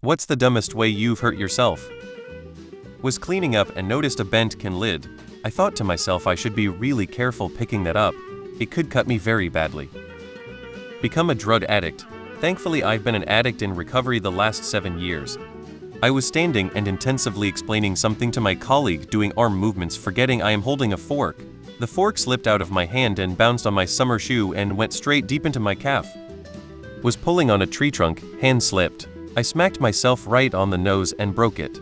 What's the dumbest way you've hurt yourself? Was cleaning up and noticed a bent can lid. I thought to myself I should be really careful picking that up. It could cut me very badly. Become a drug addict. Thankfully I've been an addict in recovery the last 7 years. I was standing and intensively explaining something to my colleague doing arm movements, forgetting I am holding a fork. The fork slipped out of my hand and bounced on my summer shoe and went straight deep into my calf. Was pulling on a tree trunk, hand slipped. I smacked myself right on the nose and broke it.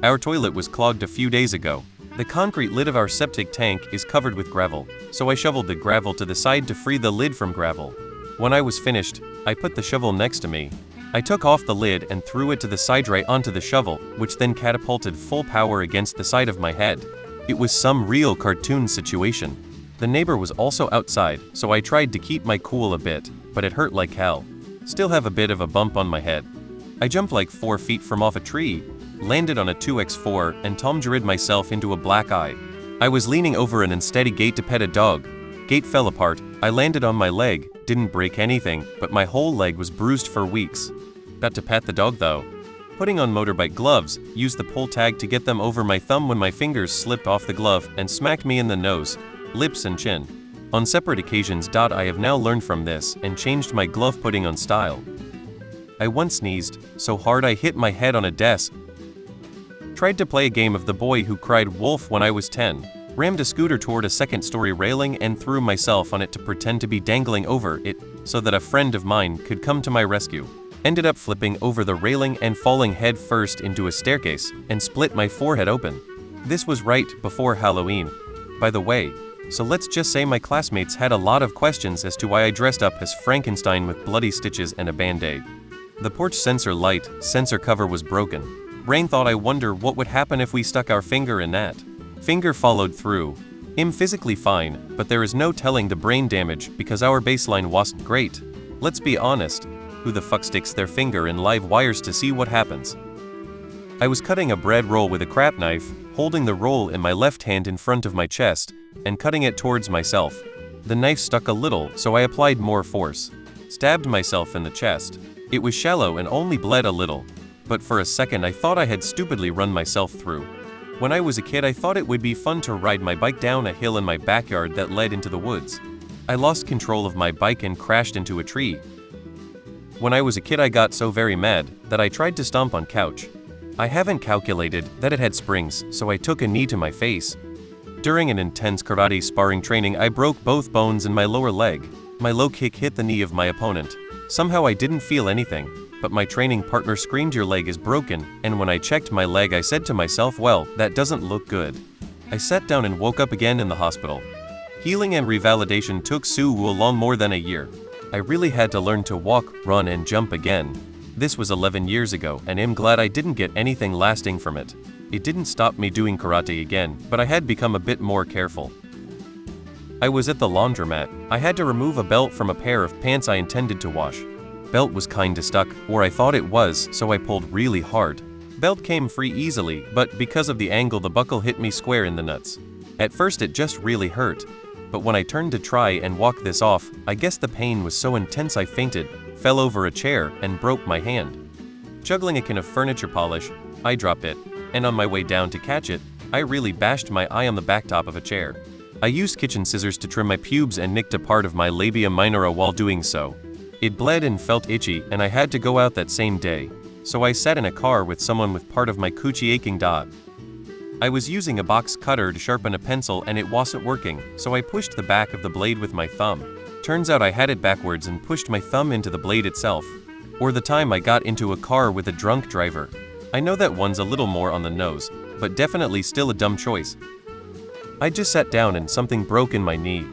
Our toilet was clogged a few days ago. The concrete lid of our septic tank is covered with gravel, so I shoveled the gravel to the side to free the lid from gravel. When I was finished, I put the shovel next to me. I took off the lid and threw it to the side right onto the shovel, which then catapulted full power against the side of my head. It was some real cartoon situation. The neighbor was also outside, so I tried to keep my cool a bit, but it hurt like hell. Still have a bit of a bump on my head. I jumped like 4 feet from off a tree, landed on a 2x4 and Tom Jared myself into a black eye. I was leaning over an unsteady gate to pet a dog. Gate fell apart, I landed on my leg, didn't break anything, but my whole leg was bruised for weeks. Got to pet the dog though. Putting on motorbike gloves, used the pull tag to get them over my thumb when my fingers slipped off the glove and smacked me in the nose, lips and chin. On separate occasions. I have now learned from this and changed my glove putting on style. I once sneezed so hard I hit my head on a desk. Tried to play a game of the boy who cried wolf when I was 10. Rammed a scooter toward a second-story railing and threw myself on it to pretend to be dangling over it so that a friend of mine could come to my rescue. Ended up flipping over the railing and falling head first into a staircase and split my forehead open. This was right before Halloween, by the way, so let's just say my classmates had a lot of questions as to why I dressed up as Frankenstein with bloody stitches and a band-aid. The porch sensor cover was broken. Brain thought I wonder what would happen if we stuck our finger in that. Finger followed through. I'm physically fine, but there is no telling the brain damage because our baseline wasn't great. Let's be honest, who the fuck sticks their finger in live wires to see what happens? I was cutting a bread roll with a crap knife, holding the roll in my left hand in front of my chest, and cutting it towards myself. The knife stuck a little, so I applied more force. Stabbed myself in the chest. It was shallow and only bled a little, but for a second I thought I had stupidly run myself through. When I was a kid I thought it would be fun to ride my bike down a hill in my backyard that led into the woods. I lost control of my bike and crashed into a tree. When I was a kid I got so very mad that I tried to stomp on couch. I haven't calculated that it had springs, so I took a knee to my face. During an intense karate sparring training I broke both bones in my lower leg. My low kick hit the knee of my opponent. Somehow I didn't feel anything, but my training partner screamed your leg is broken, and when I checked my leg I said to myself, well, that doesn't look good. I sat down and woke up again in the hospital. Healing and revalidation took Sue Wu long more than a year. I really had to learn to walk, run and jump again. This was 11 years ago and I'm glad I didn't get anything lasting from it. It didn't stop me doing karate again, but I had become a bit more careful. I was at the laundromat. I had to remove a belt from a pair of pants I intended to wash. Belt was kinda stuck, or I thought it was, so I pulled really hard. Belt came free easily, but because of the angle the buckle hit me square in the nuts. At first it just really hurt, but when I turned to try and walk this off, I guess the pain was so intense I fainted, fell over a chair, and broke my hand. Juggling a can of furniture polish, I dropped it, and on my way down to catch it, I really bashed my eye on the backtop of a chair. I used kitchen scissors to trim my pubes and nicked a part of my labia minora while doing so. It bled and felt itchy, and I had to go out that same day, so I sat in a car with someone with part of my coochie aching. I was using a box cutter to sharpen a pencil and it wasn't working, so I pushed the back of the blade with my thumb. Turns out I had it backwards and pushed my thumb into the blade itself. Or the time I got into a car with a drunk driver. I know that one's a little more on the nose, but definitely still a dumb choice. I just sat down and something broke in my knee.